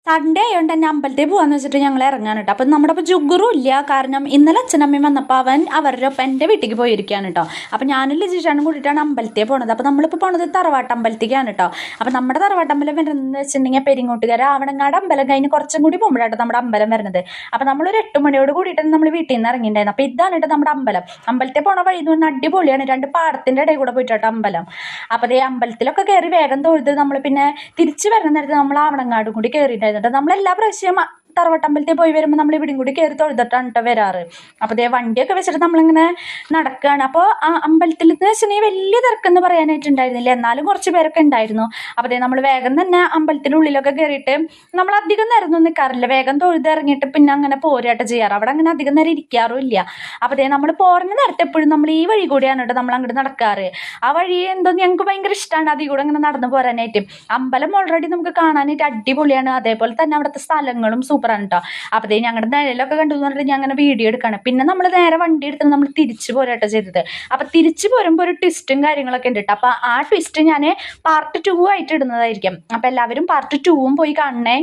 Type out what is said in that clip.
Sunday ആയതുകൊണ്ട് തന്നെ അമ്പലത്തിൽ പോകാന്ന് വെച്ചിട്ട് ഞങ്ങൾ ഇറങ്ങാൻ കേട്ടോ. അപ്പം നമ്മുടെ ഇപ്പോൾ ജുഗറും ഇല്ല, കാരണം ഇന്നലെ അച്ഛനമ്മയും വന്നപ്പോൾ അവൻ അവരുടെ ഒപ്പം എൻ്റെ വീട്ടിലേക്ക് പോയിരിക്കുകയാണ് കേട്ടോ. അപ്പം ഞാനും ലിജിഷാനും കൂടിയിട്ടാണ് അമ്പലത്തിൽ പോണത്. അപ്പോൾ നമ്മളിപ്പോൾ പോണത് തറവാട്ട് അമ്പലത്തേക്കാണ് കേട്ടോ. അപ്പം നമ്മുടെ തറവാട്ടമ്പലം വരുന്നതെന്ന് വെച്ചിട്ടുണ്ടെങ്കിൽ പെരിങ്ങോട്ടുകാര ആവണങ്ങാട് അമ്പലം കഴിഞ്ഞ് കുറച്ചും കൂടി പോകുമ്പോഴാട്ടോ നമ്മുടെ അമ്പലം വരുന്നത്. അപ്പം നമ്മളൊരു 8 മണിയോട് കൂടിയിട്ടാണ് നമ്മൾ വീട്ടിൽ നിന്ന് ഇറങ്ങിയിട്ടുണ്ടായിരുന്നു. അപ്പോൾ ഇതാണ് കേട്ടോ നമ്മുടെ അമ്പലം. അമ്പലത്തിൽ പോണ വഴി എന്ന് പറഞ്ഞാൽ അടിപൊളിയാണ്, 2 പാടത്തിൻ്റെ ഇടയിൽ കൂടെ പോയിട്ടോ അമ്പലം. അപ്പോൾ അതേ അമ്പലത്തിലൊക്കെ കയറി വേഗം തൊഴുത് നമ്മൾ പിന്നെ തിരിച്ച് വരുന്ന നേരത്ത് നമ്മൾ ആവണങ്ങാടും കൂടി കയറിയിട്ടായിരുന്നു. നമ്മളെല്ലാ പ്രാവശ്യം തറവട്ടമ്പലത്തിൽ പോയി വരുമ്പോൾ നമ്മൾ ഇവിടെയും കൂടി കയറി തൊഴുതിട്ടാണ് കേട്ടോ വരാറ്. അപ്പോൾ അതേ വണ്ടിയൊക്കെ വെച്ചിട്ട് നമ്മളിങ്ങനെ നടക്കുകയാണ്. അപ്പോൾ ആ അമ്പലത്തിൽ എന്ന് വെച്ചിട്ടുണ്ടെങ്കിൽ വലിയ തിരക്കെന്ന് പറയാനായിട്ടുണ്ടായിരുന്നില്ല, എന്നാലും കുറച്ച് പേരൊക്കെ ഉണ്ടായിരുന്നു. അപ്പോൾ അതേ നമ്മൾ വേഗം തന്നെ അമ്പലത്തിൻ്റെ ഉള്ളിലൊക്കെ കയറിയിട്ട് നമ്മൾ അധികം നേരം ഒന്നും നിൽക്കാറില്ല, വേഗം തൊഴുത് ഇറങ്ങിയിട്ട് പിന്നെ അങ്ങനെ പോരായിട്ട് ചെയ്യാറ്. അവിടെ അങ്ങനെ അധികം നേരം ഇരിക്കാറും ഇല്ല. അപ്പോൾ അതേ നമ്മൾ പോരുന്ന നേരത്തെ എപ്പോഴും നമ്മൾ ഈ വഴി കൂടിയാണ് കേട്ടോ നമ്മൾ അങ്ങോട്ട് നടക്കാറ്. ആ വഴി എന്തോ ഞങ്ങൾക്ക് ഭയങ്കര ഇഷ്ടമാണ് അതിൽ കൂടെ അങ്ങനെ നടന്നു പോരാനായിട്ട്. അമ്പലം ഓൾറെഡി നമുക്ക് കാണാനായിട്ട് അടിപൊളിയാണ്, അതേപോലെ തന്നെ അവിടുത്തെ സ്ഥലങ്ങളും സൂപ്പറാണ് കേട്ടോ. അപ്പോൾ അതേ ഞങ്ങളുടെ നിഴലൊക്കെ കണ്ടു എന്ന് പറഞ്ഞിട്ട് ഞാൻ അങ്ങനെ വീഡിയോ എടുക്കുകയാണ്. പിന്നെ നമ്മൾ നേരെ വണ്ടി എടുത്ത് നമ്മൾ തിരിച്ചു പോരാട്ടോ ചെയ്തത്. അപ്പോൾ തിരിച്ചു പോരുമ്പോൾ ഒരു ട്വിസ്റ്റും കാര്യങ്ങളൊക്കെ ഉണ്ട് കേട്ടോ. അപ്പോൾ ആ ട്വിസ്റ്റ് ഞാൻ പാർട്ട് 2 ആയിട്ട് ഇടുന്നതായിരിക്കും. അപ്പോൾ എല്ലാവരും പാർട്ട് 2 പോയി കാണണേ.